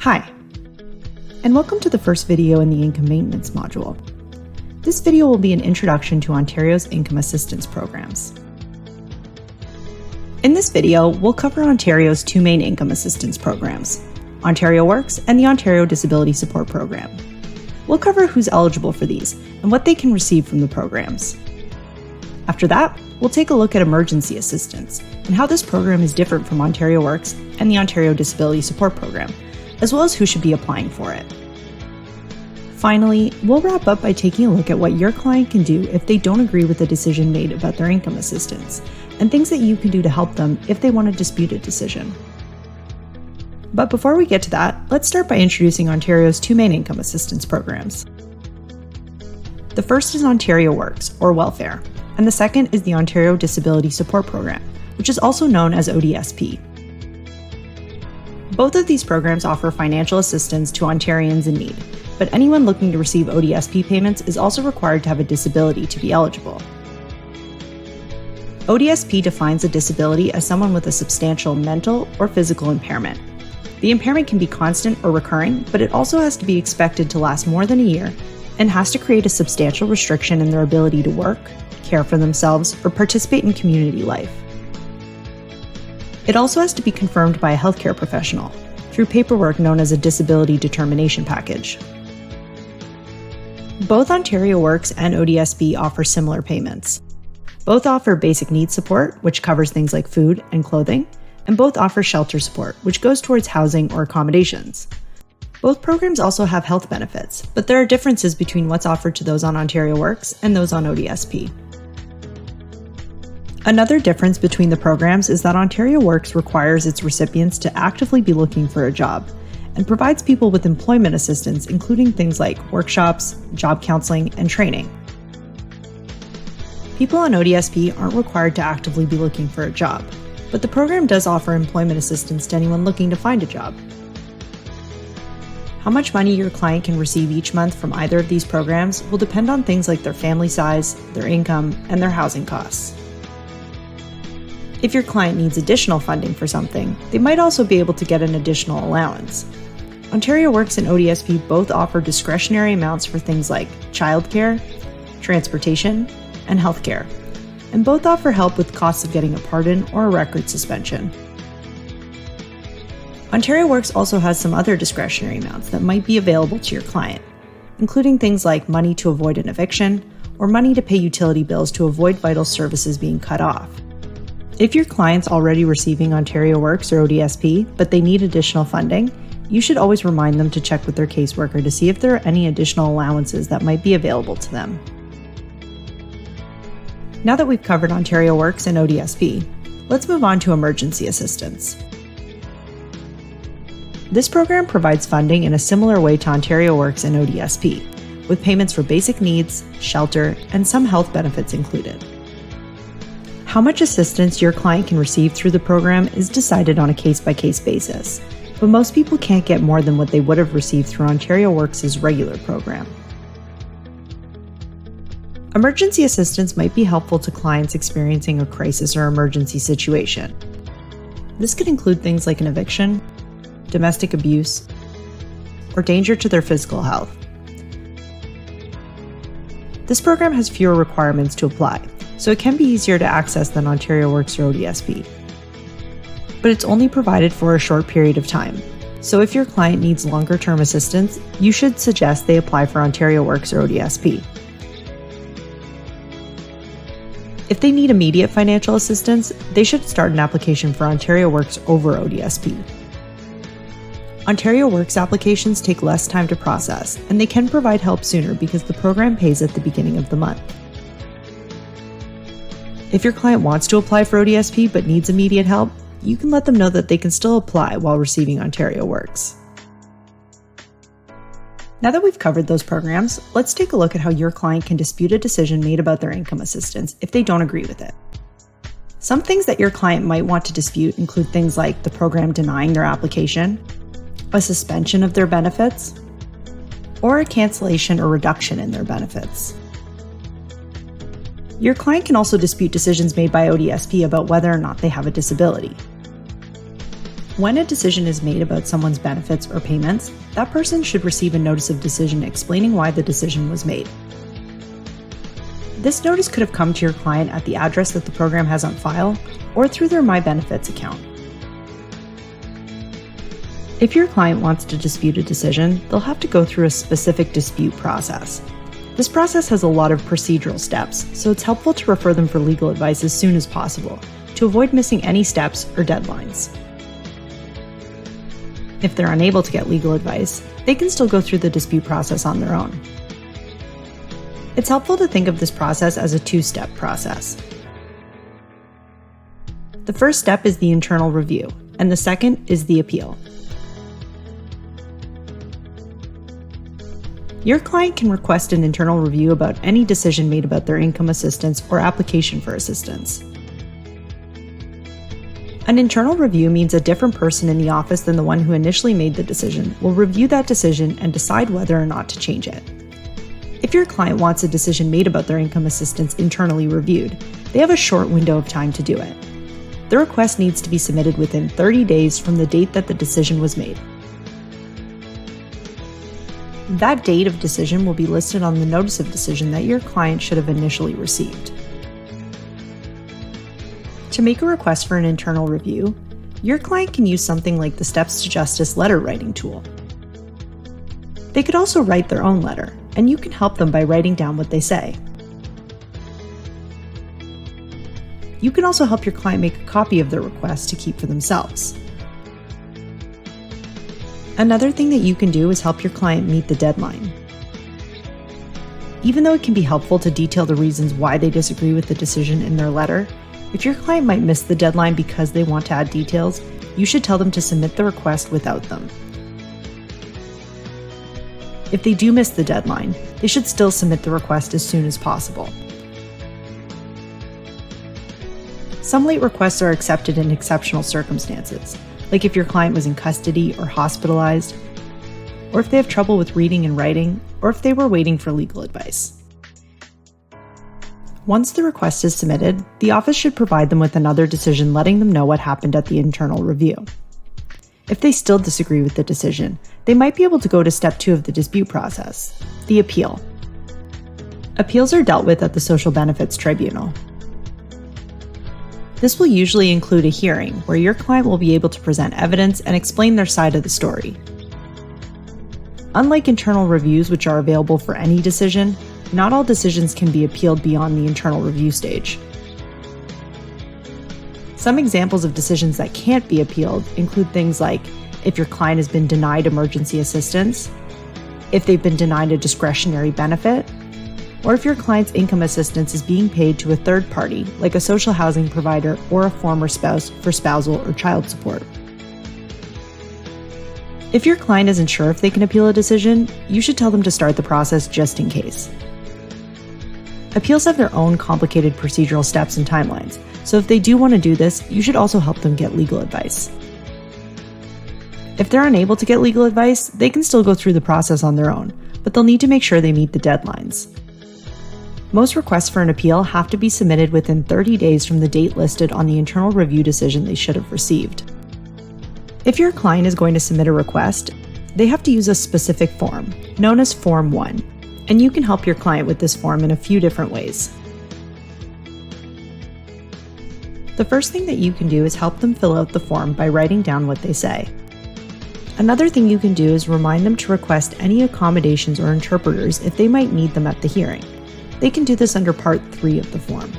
Hi, and welcome to the first video in the Income Maintenance module. This video will be an introduction to Ontario's income assistance programs. In this video, we'll cover Ontario's two main income assistance programs, Ontario Works and the Ontario Disability Support Program. We'll cover who's eligible for these and what they can receive from the programs. After that, we'll take a look at emergency assistance and how this program is different from Ontario Works and the Ontario Disability Support Program, as well as who should be applying for it. Finally, we'll wrap up by taking a look at what your client can do if they don't agree with the decision made about their income assistance, and things that you can do to help them if they want to dispute a decision. But before we get to that, let's start by introducing Ontario's two main income assistance programs. The first is Ontario Works, or Welfare, and the second is the Ontario Disability Support Program, which is also known as ODSP. Both of these programs offer financial assistance to Ontarians in need, but anyone looking to receive ODSP payments is also required to have a disability to be eligible. ODSP defines a disability as someone with a substantial mental or physical impairment. The impairment can be constant or recurring, but it also has to be expected to last more than a year and has to create a substantial restriction in their ability to work, care for themselves, or participate in community life. It also has to be confirmed by a healthcare professional through paperwork known as a disability determination package. Both Ontario Works and ODSP offer similar payments. Both offer basic needs support, which covers things like food and clothing, and both offer shelter support, which goes towards housing or accommodations. Both programs also have health benefits, but there are differences between what's offered to those on Ontario Works and those on ODSP. Another difference between the programs is that Ontario Works requires its recipients to actively be looking for a job and provides people with employment assistance, including things like workshops, job counseling, and training. People on ODSP aren't required to actively be looking for a job, but the program does offer employment assistance to anyone looking to find a job. How much money your client can receive each month from either of these programs will depend on things like their family size, their income, and their housing costs. If your client needs additional funding for something, they might also be able to get an additional allowance. Ontario Works and ODSP both offer discretionary amounts for things like childcare, transportation, and healthcare, and both offer help with costs of getting a pardon or a record suspension. Ontario Works also has some other discretionary amounts that might be available to your client, including things like money to avoid an eviction or money to pay utility bills to avoid vital services being cut off. If your client's already receiving Ontario Works or ODSP, but they need additional funding, you should always remind them to check with their caseworker to see if there are any additional allowances that might be available to them. Now that we've covered Ontario Works and ODSP, let's move on to emergency assistance. This program provides funding in a similar way to Ontario Works and ODSP, with payments for basic needs, shelter, and some health benefits included. How much assistance your client can receive through the program is decided on a case-by-case basis, but most people can't get more than what they would have received through Ontario Works' regular program. Emergency assistance might be helpful to clients experiencing a crisis or emergency situation. This could include things like an eviction, domestic abuse, or danger to their physical health. This program has fewer requirements to apply, so it can be easier to access than Ontario Works or ODSP. But it's only provided for a short period of time, so if your client needs longer-term assistance, you should suggest they apply for Ontario Works or ODSP. If they need immediate financial assistance, they should start an application for Ontario Works over ODSP. Ontario Works applications take less time to process, and they can provide help sooner because the program pays at the beginning of the month. If your client wants to apply for ODSP but needs immediate help, you can let them know that they can still apply while receiving Ontario Works. Now that we've covered those programs, let's take a look at how your client can dispute a decision made about their income assistance if they don't agree with it. Some things that your client might want to dispute include things like the program denying their application, a suspension of their benefits, or a cancellation or reduction in their benefits. Your client can also dispute decisions made by ODSP about whether or not they have a disability. When a decision is made about someone's benefits or payments, that person should receive a notice of decision explaining why the decision was made. This notice could have come to your client at the address that the program has on file or through their My Benefits account. If your client wants to dispute a decision, they'll have to go through a specific dispute process. This process has a lot of procedural steps, so it's helpful to refer them for legal advice as soon as possible to avoid missing any steps or deadlines. If they're unable to get legal advice, they can still go through the dispute process on their own. It's helpful to think of this process as a two-step process. The first step is the internal review, and the second is the appeal. Your client can request an internal review about any decision made about their income assistance or application for assistance. An internal review means a different person in the office than the one who initially made the decision will review that decision and decide whether or not to change it. If your client wants a decision made about their income assistance internally reviewed, they have a short window of time to do it. The request needs to be submitted within 30 days from the date that the decision was made. That date of decision will be listed on the notice of decision that your client should have initially received. To make a request for an internal review, your client can use something like the Steps to Justice letter writing tool. They could also write their own letter, and you can help them by writing down what they say. You can also help your client make a copy of their request to keep for themselves. Another thing that you can do is help your client meet the deadline. Even though it can be helpful to detail the reasons why they disagree with the decision in their letter, if your client might miss the deadline because they want to add details, you should tell them to submit the request without them. If they do miss the deadline, they should still submit the request as soon as possible. Some late requests are accepted in exceptional circumstances, like if your client was in custody or hospitalized, or if they have trouble with reading and writing, or if they were waiting for legal advice. Once the request is submitted, the office should provide them with another decision letting them know what happened at the internal review. If they still disagree with the decision, they might be able to go to step 2 of the dispute process, the appeal. Appeals are dealt with at the Social Benefits Tribunal. This will usually include a hearing where your client will be able to present evidence and explain their side of the story. Unlike internal reviews, which are available for any decision, not all decisions can be appealed beyond the internal review stage. Some examples of decisions that can't be appealed include things like if your client has been denied emergency assistance, if they've been denied a discretionary benefit, or if your client's income assistance is being paid to a third party, like a social housing provider or a former spouse for spousal or child support. If your client isn't sure if they can appeal a decision, you should tell them to start the process just in case. Appeals have their own complicated procedural steps and timelines, so if they do want to do this, you should also help them get legal advice. If they're unable to get legal advice, they can still go through the process on their own, but they'll need to make sure they meet the deadlines. Most requests for an appeal have to be submitted within 30 days from the date listed on the internal review decision they should have received. If your client is going to submit a request, they have to use a specific form, known as Form 1, and you can help your client with this form in a few different ways. The first thing that you can do is help them fill out the form by writing down what they say. Another thing you can do is remind them to request any accommodations or interpreters if they might need them at the hearing. They can do this under Part 3 of the form.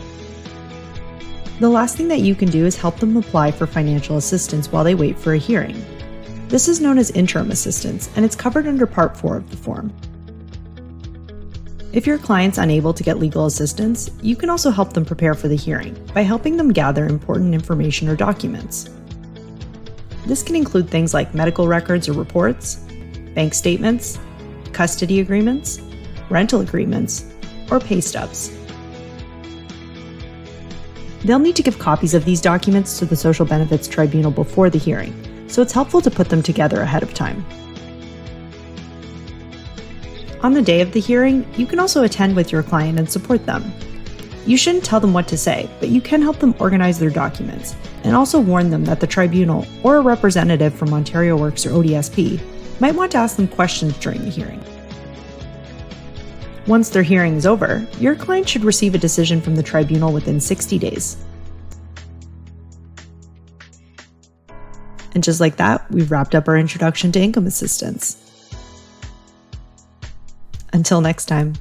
The last thing that you can do is help them apply for financial assistance while they wait for a hearing. This is known as interim assistance, and it's covered under Part 4 of the form. If your client's unable to get legal assistance, you can also help them prepare for the hearing by helping them gather important information or documents. This can include things like medical records or reports, bank statements, custody agreements, rental agreements, or pay stubs. They'll need to give copies of these documents to the Social Benefits Tribunal before the hearing, so it's helpful to put them together ahead of time. On the day of the hearing, you can also attend with your client and support them. You shouldn't tell them what to say, but you can help them organize their documents, and also warn them that the tribunal or a representative from Ontario Works or ODSP might want to ask them questions during the hearing. Once their hearing is over, your client should receive a decision from the tribunal within 60 days. And just like that, we've wrapped up our introduction to income assistance. Until next time.